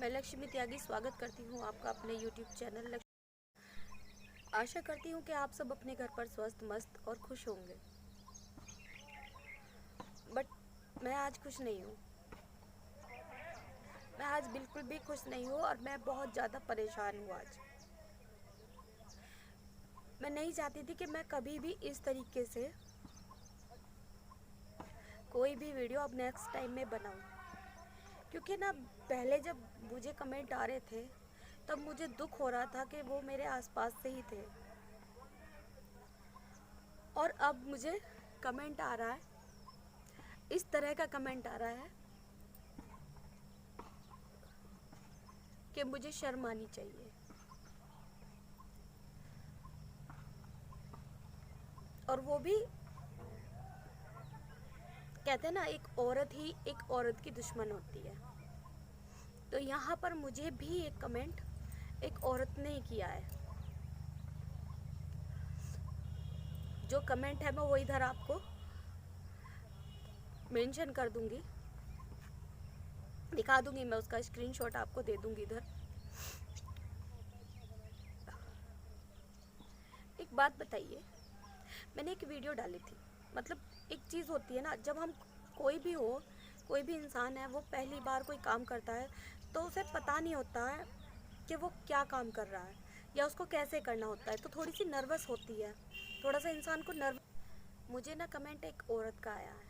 मैं लक्ष्मी त्यागी स्वागत करती हूँ आपका अपने YouTube चैनल। आशा करती हूँ कि आप सब अपने घर पर स्वस्थ, मस्त और खुश होंगे। बट मैं आज खुश नहीं हूँ। मैं आज बिल्कुल भी खुश नहीं हूँ और मैं बहुत ज़्यादा परेशान हूँ आज। मैं नहीं चाहती थी कि मैं कभी भी इस तरीके से कोई भी वीडियो अब नेक्स्ट टाइम में बनाऊँ, क्योंकि ना पहले जब मुझे कमेंट आ रहे थे तब मुझे दुख हो रहा था कि वो मेरे आसपास से ही थे, और अब मुझे कमेंट आ रहा है, इस तरह का कमेंट आ रहा है कि मुझे शर्म आनी चाहिए। और वो भी कहते हैं ना, एक औरत ही एक औरत की दुश्मन होती है। तो यहाँ पर मुझे भी एक कमेंट एक औरत ने ही किया है। जो कमेंट है मैं वो इधर आपको मेंशन कर दूंगी, दिखा दूंगी, मैं उसका स्क्रीनशॉट आपको दे दूंगी इधर। एक बात बताइए, मैंने एक वीडियो डाली थी, मतलब एक चीज़ होती है ना, जब हम कोई भी हो, कोई भी इंसान है, वो पहली बार कोई काम करता है तो उसे पता नहीं होता है कि वो क्या काम कर रहा है या उसको कैसे करना होता है, तो थोड़ी सी नर्वस होती है, थोड़ा सा इंसान को मुझे ना कमेंट एक औरत का आया है,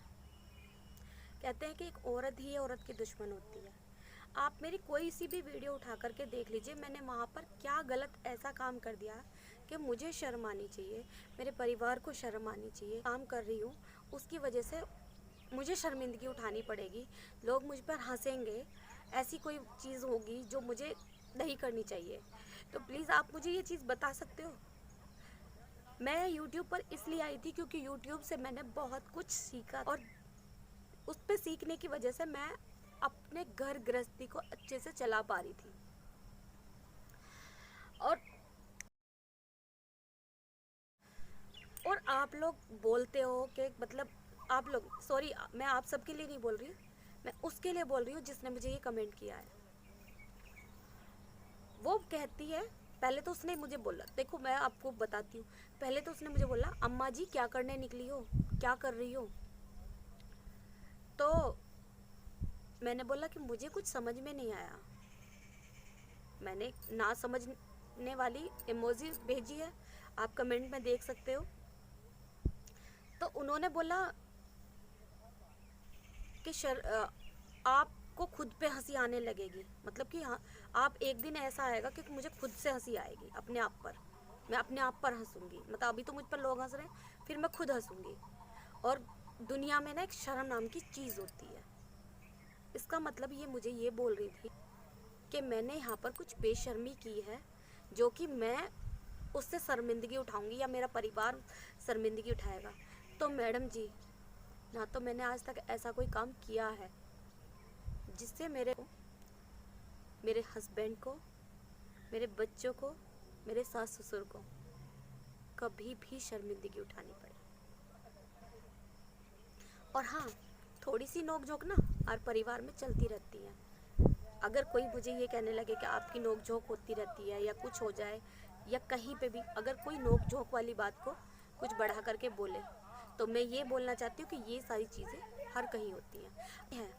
कहते हैं कि एक औरत ही औरत की दुश्मन होती है। आप मेरी कोई सी भी वीडियो उठा करके देख लीजिए, मैंने वहाँ पर क्या गलत ऐसा काम कर दिया कि मुझे शर्म आनी चाहिए, मेरे परिवार को शर्म आनी चाहिए। काम कर रही हूँ उसकी वजह से मुझे शर्मिंदगी उठानी पड़ेगी, लोग मुझ पर हंसेंगे, ऐसी कोई चीज़ होगी जो मुझे नहीं करनी चाहिए। तो प्लीज़ आप मुझे ये चीज़ बता सकते हो। मैं YouTube पर इसलिए आई थी क्योंकि YouTube से मैंने बहुत कुछ सीखा, और उस पर सीखने की वजह से मैं अपने घर गृहस्थी को अच्छे से चला पा रही थी। और आप लोग बोलते हो कि मतलब आप लोग, सॉरी मैं आप सबके लिए नहीं बोल रही हूँ, मैं उसके लिए बोल रही हूँ जिसने मुझे ये कमेंट किया है। वो कहती है, पहले तो उसने मुझे बोला, देखो मैं आपको बताती हूँ, पहले तो उसने मुझे बोला, अम्मा जी क्या करने निकली हो, क्या कर रही हो। तो मैंने बोला कि मुझे कुछ समझ में नहीं आया। मैंने ना समझने वाली इमोजी भेजी है, आप कमेंट में देख सकते हो। तो उन्होंने बोला कि आपको खुद पे हंसी आने लगेगी, मतलब कि हाँ, आप एक दिन ऐसा आएगा कि मुझे खुद से हंसी आएगी अपने आप पर, मैं अपने आप पर हंसूंगी, मतलब अभी तो मुझ पर लोग हंस रहे हैं, फिर मैं खुद हंसूंगी। और दुनिया में ना एक शर्म नाम की चीज़ होती है। इसका मतलब ये मुझे ये बोल रही थी कि मैंने यहाँ पर कुछ बेशर्मी की है, जो कि मैं उससे शर्मिंदगी उठाऊंगी या मेरा परिवार शर्मिंदगी उठाएगा। तो मैडम जी, ना तो मैंने आज तक ऐसा कोई काम किया है जिससे मेरे हस्बैंड को, मेरे बच्चों को, मेरे सास ससुर को कभी भी शर्मिंदगी उठानी पड़े। और हाँ, थोड़ी सी नोक झोंक ना हर परिवार में चलती रहती है। अगर कोई मुझे ये कहने लगे कि आपकी नोक झोंक होती रहती है या कुछ हो जाए, या कहीं पे भी अगर कोई नोक झोंक वाली बात को कुछ बढ़ा करके बोले, तो मैं ये बोलना चाहती हूँ कि ये सारी चीज़ें हर कहीं होती हैं।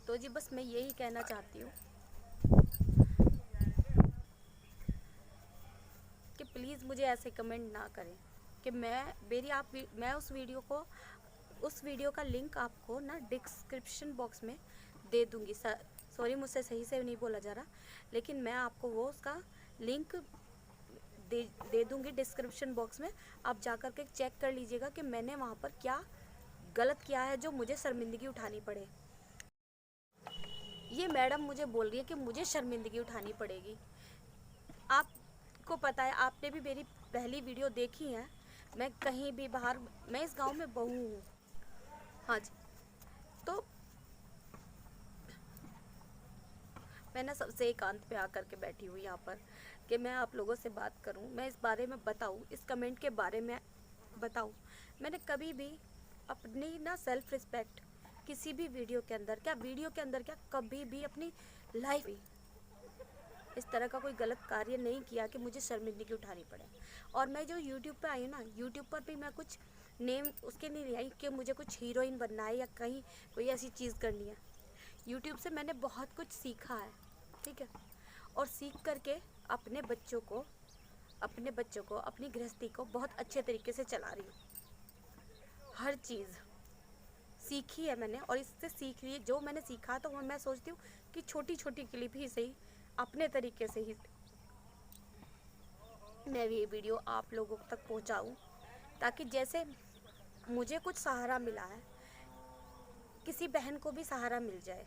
तो जी बस मैं यही कहना चाहती हूँ कि प्लीज़ मुझे ऐसे कमेंट ना करें कि मैं उस वीडियो का लिंक आपको ना डिस्क्रिप्शन बॉक्स में दे दूँगी। सॉरी, मुझसे सही से नहीं बोला जा रहा, लेकिन मैं आपको वो उसका लिंक दे दूँगी डिस्क्रिप्शन बॉक्स में। आप जा कर के चेक कर लीजिएगा कि मैंने वहाँ पर क्या गलत किया है जो मुझे शर्मिंदगी उठानी पड़े। ये मैडम मुझे बोल रही है कि मुझे शर्मिंदगी उठानी पड़ेगी। आपको पता है, आपने भी मेरी पहली वीडियो देखी है, मैं कहीं भी बाहर, मैं इस गांव में बहू हूँ। हाँ जी। तो मैं ना सबसे एकांत पे आकर के बैठी हूँ यहाँ पर कि मैं आप लोगों से बात करूँ, मैं इस बारे में बताऊँ, इस कमेंट के बारे में बताऊँ। मैंने कभी भी अपनी ना सेल्फ रिस्पेक्ट किसी भी वीडियो के अंदर क्या कभी भी अपनी लाइफ इस तरह का कोई गलत कार्य नहीं किया कि मुझे शर्मिंदगी उठानी पड़े। और मैं जो यूट्यूब पे आई हूँ ना, यूट्यूब पर भी मैं कुछ नेम उसके नहीं आई कि मुझे कुछ हीरोइन बनना है या कहीं कोई ऐसी चीज़ करनी है। यूट्यूब से मैंने बहुत कुछ सीखा है, ठीक है, और सीख करके अपने बच्चों को अपनी गृहस्थी को बहुत अच्छे तरीके से चला रही हूँ। हर चीज़ सीखी है मैंने, और इससे सीख रही है जो मैंने सीखा। तो मैं सोचती हूँ कि छोटी छोटी क्लिप ही सही, अपने तरीके से ही मैं ये वीडियो आप लोगों तक पहुँचाऊँ, ताकि जैसे मुझे कुछ सहारा मिला है, किसी बहन को भी सहारा मिल जाए।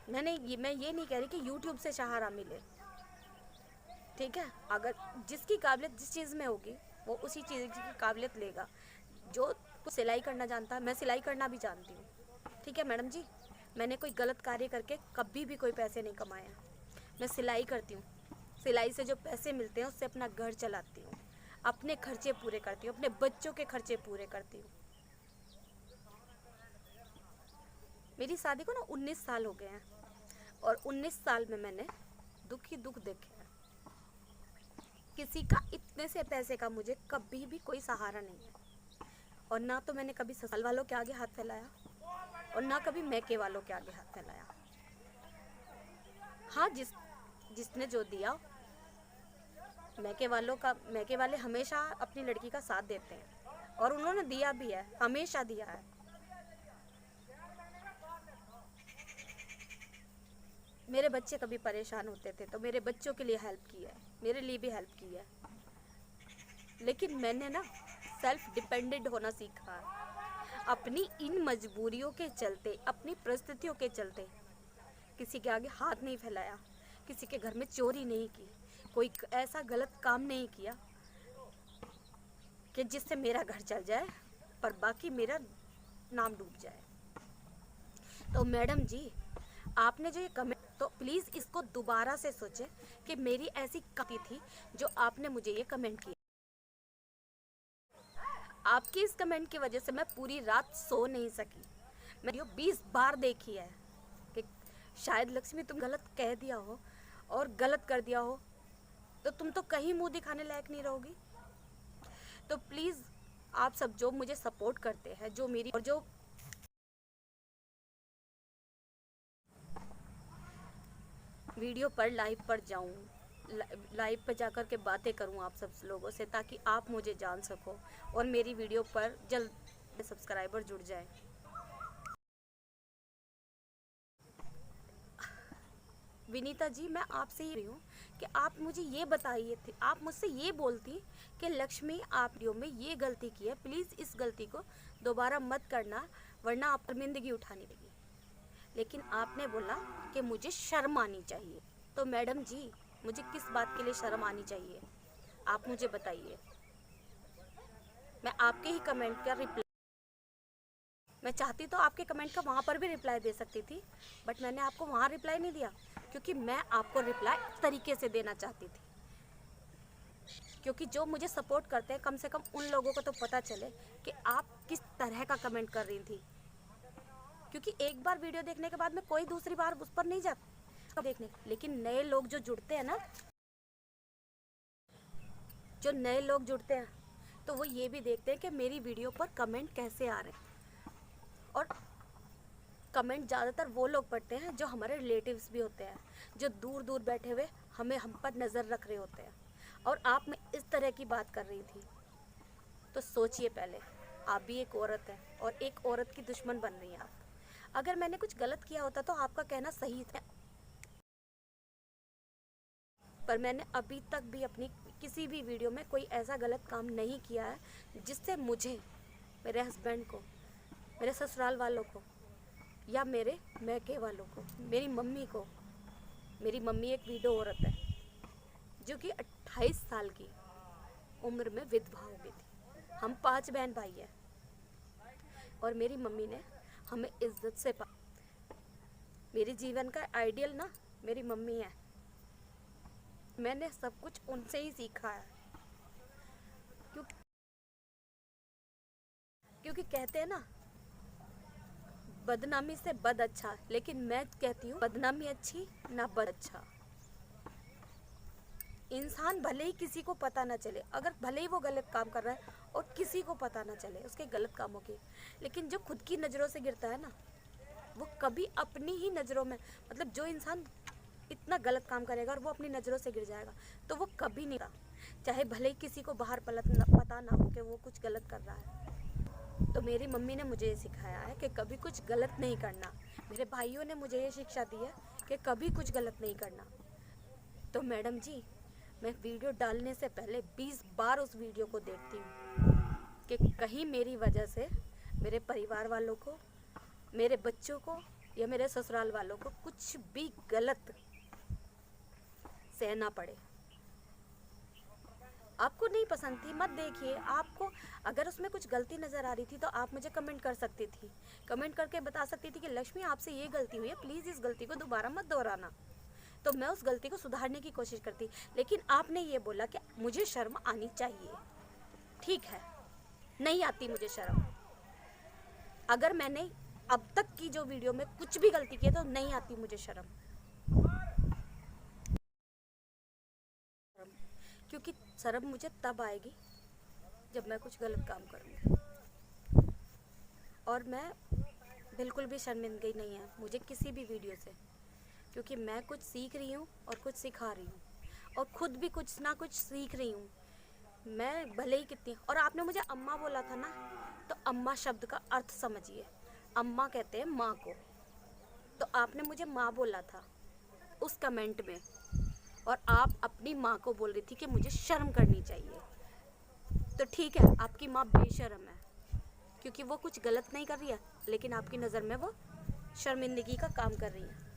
मैं ये नहीं कह रही कि यूट्यूब से सहारा मिले, ठीक है। अगर जिसकी काबिलियत जिस चीज़ में होगी वो उसी चीज़ की काबिलियत लेगा। जो सिलाई करना जानता है, मैं सिलाई करना भी जानती हूँ, ठीक है मैडम जी। मैंने कोई गलत कार्य करके कभी भी कोई पैसे नहीं कमाया। मैं सिलाई करती हूँ, सिलाई से जो पैसे मिलते हैं उससे अपना घर चलाती हूँ, अपने खर्चे पूरे करती हूँ, अपने बच्चों के खर्चे पूरे करती हूँ। मेरी शादी को ना 19 साल हो गए हैं, और 19 साल में मैंने दुख ही दुख देखे हैं। किसी का इतने से पैसे का मुझे कभी भी कोई सहारा नहीं है, और ना तो मैंने कभी ससुराल वालों के आगे हाथ फैलाया, और ना कभी मैके वालों के आगे हाथ फैलाया। हाँ, जिसने जो दिया, मैके वाले हमेशा अपनी लड़की का साथ देते हैं, और उन्होंने दिया भी है, हमेशा दिया है। मेरे बच्चे कभी परेशान होते थे तो मेरे बच्चों के लिए हेल्प की है, मेरे लिए भी हेल्प की है। लेकिन मैंने ना सेल्फ डिपेंडेंट होना सीखा है। अपनी इन मजबूरियों के चलते, अपनी परिस्थितियों के चलते किसी के आगे हाथ नहीं फैलाया, किसी के घर में चोरी नहीं की, कोई ऐसा गलत काम नहीं किया कि जिससे मेरा घर चल जाए पर बाकी मेरा नाम डूब जाए। तो मैडम जी, आपने जो ये कमेंट, तो प्लीज़ इसको दोबारा से सोचें कि मेरी ऐसी गलती थी जो आपने मुझे ये कमेंट किया। आपकी इस कमेंट की वजह से मैं पूरी रात सो नहीं सकी। मैं 20 बार देखी है कि शायद लक्ष्मी तुम गलत कह दिया हो और गलत कर दिया हो तो तुम तो कहीं मुंह दिखाने लायक नहीं रहोगी। तो प्लीज़ आप सब जो मुझे सपोर्ट करते हैं, जो मेरी और जो वीडियो पर लाइव पर जाऊं, लाइव पर जाकर के बातें करूं आप सब लोगों से, ताकि आप मुझे जान सको और मेरी वीडियो पर जल्द सब्सक्राइबर जुड़ जाए। विनीता जी, मैं आपसे ही हूँ कि आप मुझे ये बताइए थे, आप मुझसे ये बोलती कि लक्ष्मी आप वीडियो में ये गलती की है, प्लीज़ इस गलती को दोबारा मत करना वरना आप शर्मिंदगी उठानी पड़ेगी। लेकिन आपने बोला कि मुझे शर्म आनी चाहिए। तो मैडम जी, मुझे किस बात के लिए शर्म आनी चाहिए आप मुझे बताइए। मैं आपके ही कमेंट का रिप्लाई, मैं चाहती तो आपके कमेंट का वहाँ पर भी रिप्लाई दे सकती थी, बट मैंने आपको वहाँ रिप्लाई नहीं दिया क्योंकि मैं आपको रिप्लाई तरीके से देना चाहती थी। क्योंकि जो मुझे सपोर्ट करते हैं, कम से कम उन लोगों को तो पता चले कि आप किस तरह का कमेंट कर रही थी। क्योंकि एक बार वीडियो देखने के बाद में कोई दूसरी बार उस पर नहीं जाता देखने। लेकिन नए लोग जो जुड़ते हैं ना, जो नए लोग जुड़ते हैं तो वो ये भी देखते हैं कि मेरी वीडियो पर कमेंट कैसे आ रहे हैं। और कमेंट ज़्यादातर वो लोग पढ़ते हैं जो हमारे रिलेटिव्स भी होते हैं, जो दूर दूर बैठे हुए हम पर नज़र रख रहे होते हैं। और आप में इस तरह की बात कर रही थी तो सोचिए पहले, आप भी एक औरत है और एक औरत की दुश्मन बन रही हैं आप। अगर मैंने कुछ गलत किया होता तो आपका कहना सही था, पर मैंने अभी तक भी अपनी किसी भी वीडियो में कोई ऐसा गलत काम नहीं किया है जिससे मुझे, मेरे हस्बैंड को, मेरे ससुराल वालों को या मेरे मैके वालों को, मेरी मम्मी को। मेरी मम्मी एक विडो औरत है जो कि 28 साल की उम्र में विधवा हो गई थी। हम 5 बहन भाई हैं और मेरी मम्मी ने हमें इज्जत से मेरे जीवन का आइडियल ना मेरी मम्मी है। मैंने सब कुछ उनसे ही सीखा है। क्योंकि कहते हैं ना बदनामी से बद अच्छा, लेकिन मैं कहती हूँ बदनामी अच्छी ना बद अच्छा। इंसान भले ही किसी को पता ना चले, अगर भले ही वो गलत काम कर रहा है और किसी को पता ना चले उसके गलत कामों की, लेकिन जो खुद की नज़रों से गिरता है ना, वो कभी अपनी ही नज़रों में, मतलब जो इंसान इतना गलत काम करेगा और वो अपनी नज़रों से गिर जाएगा तो वो कभी नहीं रहा, चाहे भले ही किसी को बाहर पता ना हो कि वो कुछ गलत कर रहा है। तो मेरी मम्मी ने मुझे ये सिखाया है कि कभी कुछ गलत नहीं करना, मेरे भाइयों ने मुझे ये शिक्षा दी है कि कभी कुछ गलत नहीं करना। तो मैडम जी, मैं वीडियो डालने से पहले 20 बार उस वीडियो को देखती हूँ कि कहीं मेरी वजह से मेरे परिवार वालों को, मेरे बच्चों को या मेरे ससुराल वालों को कुछ भी गलत सहना पड़े। आपको नहीं पसंद थी मत देखिए, आपको अगर उसमें कुछ गलती नज़र आ रही थी तो आप मुझे कमेंट कर सकती थी, कमेंट करके बता सकती थी कि लक्ष्मी आपसे ये गलती हुई है, प्लीज़ इस गलती को दोबारा मत दोहराना, तो मैं उस गलती को सुधारने की कोशिश करती। लेकिन आपने ये बोला कि मुझे शर्म आनी चाहिए। ठीक है, नहीं आती मुझे शर्म। अगर मैंने अब तक की जो वीडियो में कुछ भी गलती की है तो नहीं आती मुझे शर्म, क्योंकि शर्म मुझे तब आएगी जब मैं कुछ गलत काम करूँगी। और मैं बिल्कुल भी शर्मिंदगी नहीं है मुझे किसी भी वीडियो से, क्योंकि मैं कुछ सीख रही हूँ और कुछ सिखा रही हूँ और खुद भी कुछ ना कुछ सीख रही हूँ। मैं भले ही कितनी, और आपने मुझे अम्मा बोला था ना, तो अम्मा शब्द का अर्थ समझिए। अम्मा कहते हैं माँ को, तो आपने मुझे माँ बोला था उस कमेंट में, और आप अपनी माँ को बोल रही थी कि मुझे शर्म करनी चाहिए। तो ठीक है, आपकी माँ बेशर्म है क्योंकि वो कुछ गलत नहीं कर रही है, लेकिन आपकी नज़र में वो शर्मिंदगी का काम कर रही है।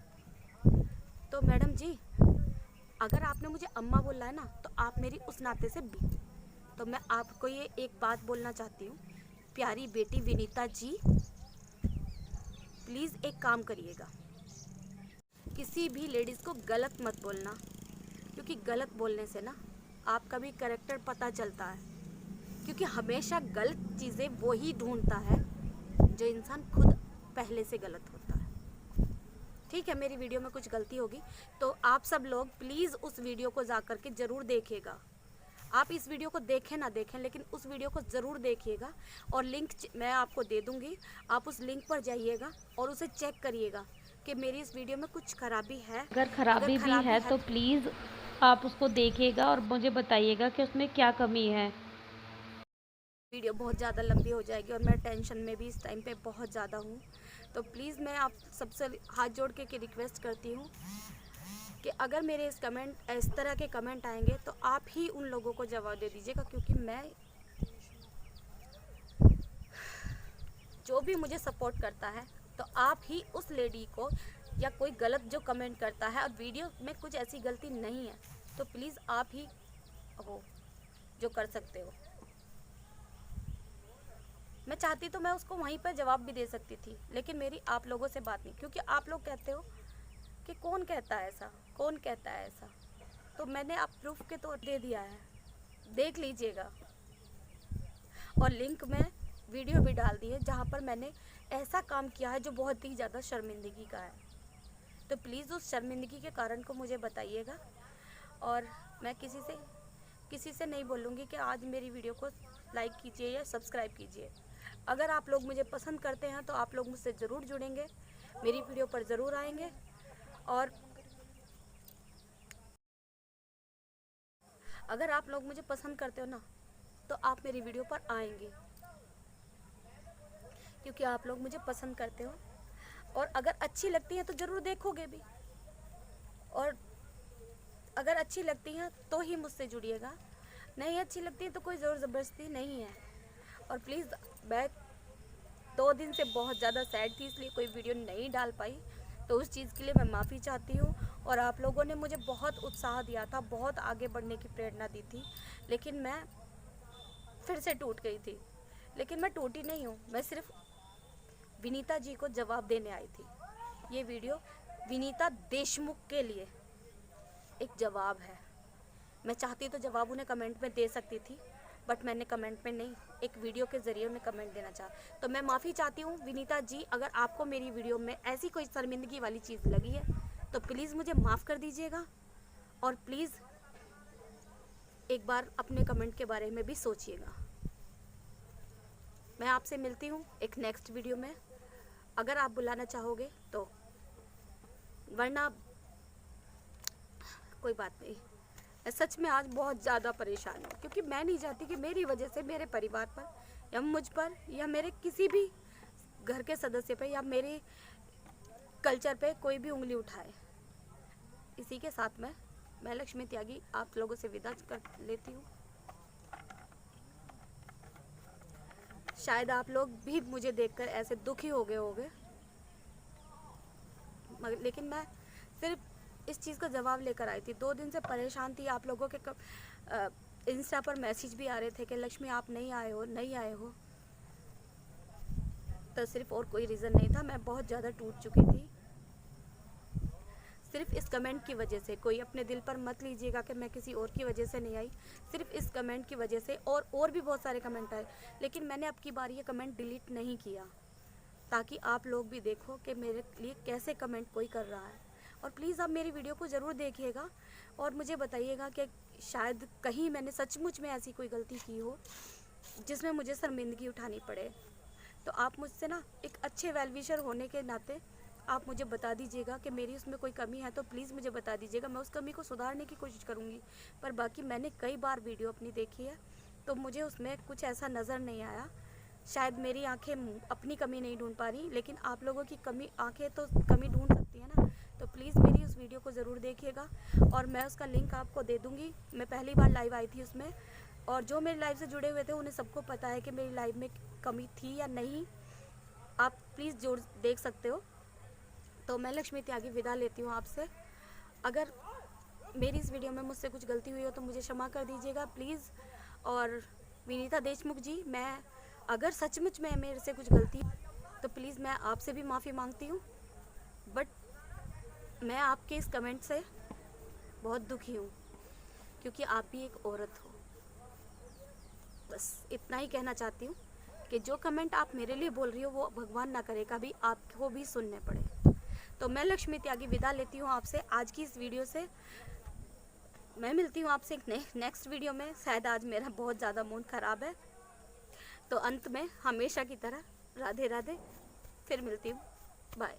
तो मैडम जी, अगर आपने मुझे अम्मा बोला है ना, तो आप मेरी उस नाते से भी, तो मैं आपको ये एक बात बोलना चाहती हूँ, प्यारी बेटी विनीता जी, प्लीज़ एक काम करिएगा, किसी भी लेडीज़ को गलत मत बोलना, क्योंकि गलत बोलने से ना आपका भी कैरेक्टर पता चलता है, क्योंकि हमेशा गलत चीज़ें वो ही ढूंढता है जो इंसान खुद पहले से गलत होता है। ठीक है, मेरी वीडियो में कुछ गलती होगी तो आप सब लोग प्लीज़ उस वीडियो को जा कर के ज़रूर देखिएगा। आप इस वीडियो को देखें ना देखें, लेकिन उस वीडियो को ज़रूर देखिएगा, और लिंक मैं आपको दे दूँगी, आप उस लिंक पर जाइएगा और उसे चेक करिएगा कि मेरी इस वीडियो में कुछ खराबी है। अगर खराबी भी है तो प्लीज़ आप उसको देखिएगा और मुझे बताइएगा कि उसमें क्या कमी है। वीडियो बहुत ज़्यादा लंबी हो जाएगी और मैं टेंशन में भी इस टाइम पे बहुत ज़्यादा हूँ, तो प्लीज़ मैं आप सबसे हाथ जोड़ के रिक्वेस्ट करती हूँ कि अगर मेरे इस तरह के कमेंट आएंगे तो आप ही उन लोगों को जवाब दे दीजिएगा, क्योंकि मैं, जो भी मुझे सपोर्ट करता है तो आप ही उस लेडी को, या कोई गलत जो कमेंट करता है और वीडियो में कुछ ऐसी गलती नहीं है, तो प्लीज़ आप ही हो जो कर सकते हो। मैं चाहती तो मैं उसको वहीं पर जवाब भी दे सकती थी, लेकिन मेरी आप लोगों से बात नहीं, क्योंकि आप लोग कहते हो कि कौन कहता है ऐसा, कौन कहता है ऐसा, तो मैंने आप प्रूफ के तौर दे दिया है, देख लीजिएगा। और लिंक में वीडियो भी डाल दी है जहाँ पर मैंने ऐसा काम किया है जो बहुत ही ज़्यादा शर्मिंदगी का है, तो प्लीज़ उस शर्मिंदगी के कारण को मुझे बताइएगा। और मैं किसी से नहीं बोलूँगी कि आज मेरी वीडियो को लाइक कीजिए या सब्सक्राइब कीजिए। अगर आप लोग मुझे पसंद करते हैं तो आप लोग मुझसे ज़रूर जुड़ेंगे, मेरी वीडियो पर ज़रूर आएंगे, और अगर आप लोग मुझे पसंद करते हो ना तो आप मेरी वीडियो पर आएंगे, क्योंकि आप लोग मुझे पसंद करते हो, और अगर अच्छी लगती हैं तो ज़रूर देखोगे भी, और अगर अच्छी लगती हैं तो ही मुझसे जुड़िएगा, नहीं अच्छी लगती है तो कोई ज़ोर ज़बरदस्ती नहीं है। और प्लीज़, मैं 2 दिन से बहुत ज़्यादा सैड थी, इसलिए कोई वीडियो नहीं डाल पाई, तो उस चीज़ के लिए मैं माफ़ी चाहती हूँ। और आप लोगों ने मुझे बहुत उत्साह दिया था, बहुत आगे बढ़ने की प्रेरणा दी थी, लेकिन मैं फिर से टूट गई थी। लेकिन मैं टूटी नहीं हूँ, मैं सिर्फ विनीता जी को जवाब देने आई थी। ये वीडियो विनीता देशमुख के लिए एक जवाब है। मैं चाहती तो जवाब उन्हें कमेंट में दे सकती थी, बट मैंने कमेंट में नहीं, एक वीडियो के ज़रिए मैं कमेंट देना चाहा। तो मैं माफ़ी चाहती हूँ विनीता जी, अगर आपको मेरी वीडियो में ऐसी कोई शर्मिंदगी वाली चीज़ लगी है तो प्लीज़ मुझे माफ़ कर दीजिएगा, और प्लीज़ एक बार अपने कमेंट के बारे में भी सोचिएगा। मैं आपसे मिलती हूँ एक नेक्स्ट वीडियो में, अगर आप बुलाना चाहोगे तो, वरना कोई बात नहीं। मैं सच में आज बहुत ज़्यादा परेशान हूँ, क्योंकि मैं नहीं चाहती कि मेरी वजह से मेरे परिवार पर या मुझ पर या मेरे किसी भी घर के सदस्य पे या मेरे कल्चर पे कोई भी उंगली उठाए। इसी के साथ मैं लक्ष्मी त्यागी आप लोगों से विदा कर लेती हूँ। शायद आप लोग भी मुझे देखकर ऐसे दुखी हो गए होंगे, लेकिन मैं सिर्फ इस चीज़ का जवाब लेकर आई थी। 2 दिन से परेशान थी। आप लोगों के इंस्टा पर मैसेज भी आ रहे थे कि लक्ष्मी आप नहीं आए हो, तो सिर्फ और कोई रीज़न नहीं था। मैं बहुत ज़्यादा टूट चुकी थी सिर्फ इस कमेंट की वजह से। कोई अपने दिल पर मत लीजिएगा कि मैं किसी और की वजह से नहीं आई, सिर्फ इस कमेंट की वजह से। और भी बहुत सारे कमेंट आए, लेकिन मैंने अब की बार ये कमेंट डिलीट नहीं किया, ताकि आप लोग भी देखो कि मेरे लिए कैसे कमेंट कोई कर रहा है। और प्लीज़ आप मेरी वीडियो को ज़रूर देखिएगा और मुझे बताइएगा कि शायद कहीं मैंने सचमुच में ऐसी कोई गलती की हो जिसमें मुझे शर्मिंदगी उठानी पड़े। तो आप मुझसे ना एक अच्छे वेल विशर होने के नाते आप मुझे बता दीजिएगा कि मेरी उसमें कोई कमी है, तो प्लीज़ मुझे बता दीजिएगा। मैं उस कमी को सुधारने की कोशिश करूँगी। पर बाकी मैंने कई बार वीडियो अपनी देखी है, तो मुझे उसमें कुछ ऐसा नज़र नहीं आया। शायद मेरी आंखें अपनी कमी नहीं ढूंढ पा रही, लेकिन आप लोगों की आंखें तो कमी ढूंढ सकती है ना। तो प्लीज़ मेरी उस वीडियो को ज़रूर देखिएगा, और मैं उसका लिंक आपको दे दूँगी। मैं पहली बार लाइव आई थी उसमें, और जो मेरी लाइव से जुड़े हुए थे उन्हें सबको पता है कि मेरी लाइव में कमी थी या नहीं। आप प्लीज़ जोड़ देख सकते हो। तो मैं लक्ष्मी त्यागी विदा लेती हूँ आपसे। अगर मेरी इस वीडियो में मुझसे कुछ गलती हुई हो तो मुझे क्षमा कर दीजिएगा प्लीज़। और विनीता देशमुख जी, मैं अगर सचमुच में मेरे से कुछ गलती तो प्लीज़ मैं आपसे भी माफ़ी मांगती हूँ। बट मैं आपके इस कमेंट से बहुत दुखी हूँ, क्योंकि आप भी एक औरत हो। बस इतना ही कहना चाहती हूँ कि जो कमेंट आप मेरे लिए बोल रही हो वो भगवान ना करे कभी आपको भी सुनने पड़े। तो मैं लक्ष्मी त्यागी विदा लेती हूँ आपसे आज की इस वीडियो से। मैं मिलती हूँ आपसे एक नेक्स्ट वीडियो में। शायद आज मेरा बहुत ज़्यादा मूड ख़राब है, तो अंत में हमेशा की तरह राधे राधे। फिर मिलती हूँ, बाय।